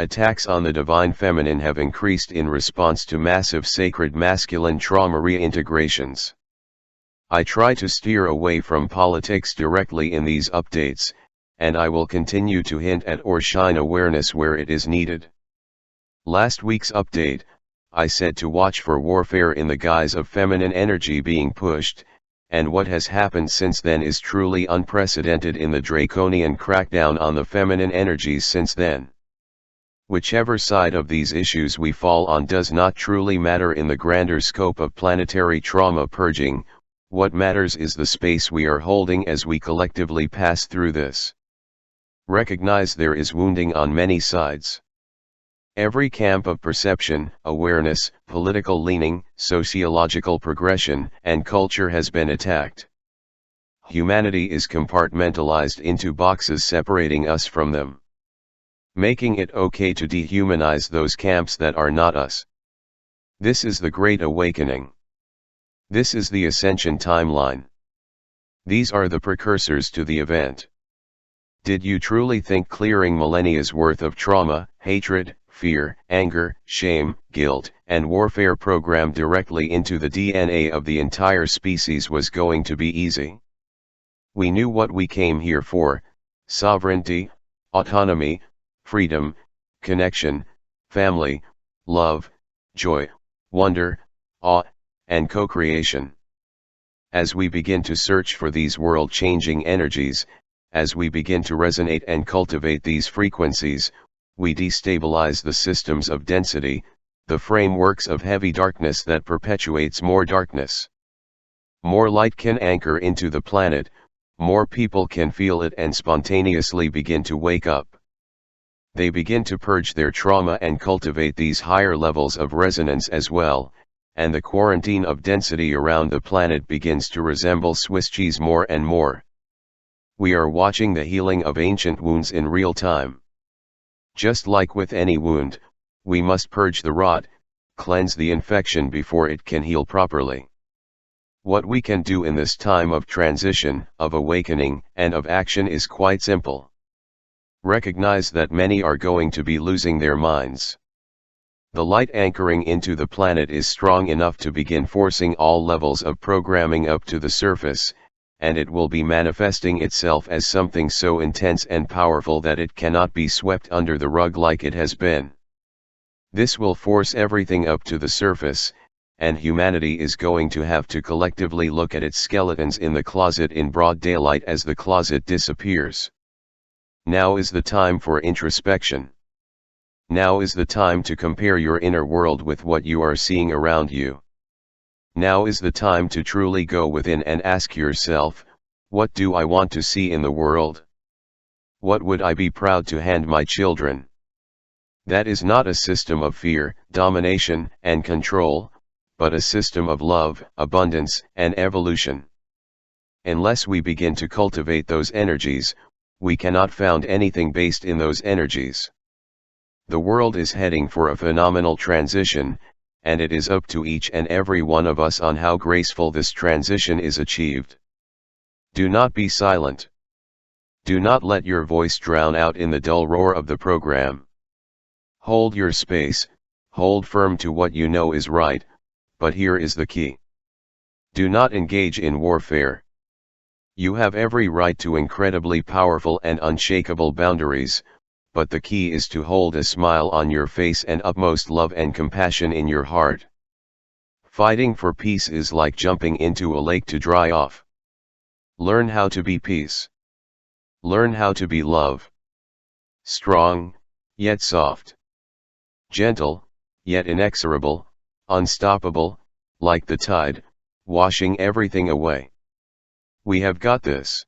Attacks on the divine feminine have increased in response to massive sacred masculine trauma reintegrations. I try to steer away from politics directly in these updates, and I will continue to hint at or shine awareness where it is needed. Last week's update, I said to watch for warfare in the guise of feminine energy being pushed, and what has happened since then is truly unprecedented in the draconian crackdown on the feminine energies since then. Whichever side of these issues we fall on does not truly matter in the grander scope of planetary trauma purging. What matters is the space we are holding as we collectively pass through this. Recognize there is wounding on many sides. Every camp of perception, awareness, political leaning, sociological progression, and culture has been attacked. Humanity is compartmentalized into boxes separating us from them, making it okay to dehumanize those camps that are not us. This is the Great Awakening. This is the Ascension timeline. These are the precursors to the event. Did you truly think clearing millennia's worth of trauma, hatred, fear, anger, shame, guilt, and warfare programmed directly into the DNA of the entire species was going to be easy? We knew what we came here for: sovereignty, autonomy, freedom, connection, family, love, joy, wonder, awe, and co-creation. As we begin to search for these world-changing energies, as we begin to resonate and cultivate these frequencies, we destabilize the systems of density, the frameworks of heavy darkness that perpetuates more darkness. More light can anchor into the planet, more people can feel it and spontaneously begin to wake up. They begin to purge their trauma and cultivate these higher levels of resonance as well, and the quarantine of density around the planet begins to resemble Swiss cheese more and more. We are watching the healing of ancient wounds in real time. Just like with any wound, we must purge the rot, cleanse the infection before it can heal properly. What we can do in this time of transition, of awakening, and of action is quite simple. Recognize that many are going to be losing their minds. The light anchoring into the planet is strong enough to begin forcing all levels of programming up to the surface, and it will be manifesting itself as something so intense and powerful that it cannot be swept under the rug like it has been. This will force everything up to the surface, and humanity is going to have to collectively look at its skeletons in the closet in broad daylight as the closet disappears. Now is the time for introspection. Now is the time to compare your inner world with what you are seeing around you. Now is the time to truly go within and ask yourself, what do I want to see in the world? What would I be proud to hand my children? That is not a system of fear, domination, and control, but a system of love, abundance, and evolution. Unless we begin to cultivate those energies, we cannot found anything based in those energies. The world is heading for a phenomenal transition, and it is up to each and every one of us on how graceful this transition is achieved. Do not be silent. Do not let your voice drown out in the dull roar of the program. Hold your space, hold firm to what you know is right, but here is the key. Do not engage in warfare. You have every right to incredibly powerful and unshakable boundaries, but the key is to hold a smile on your face and utmost love and compassion in your heart. Fighting for peace is like jumping into a lake to dry off. Learn how to be peace. Learn how to be love. Strong, yet soft. Gentle, yet inexorable, unstoppable, like the tide, washing everything away. We have got this.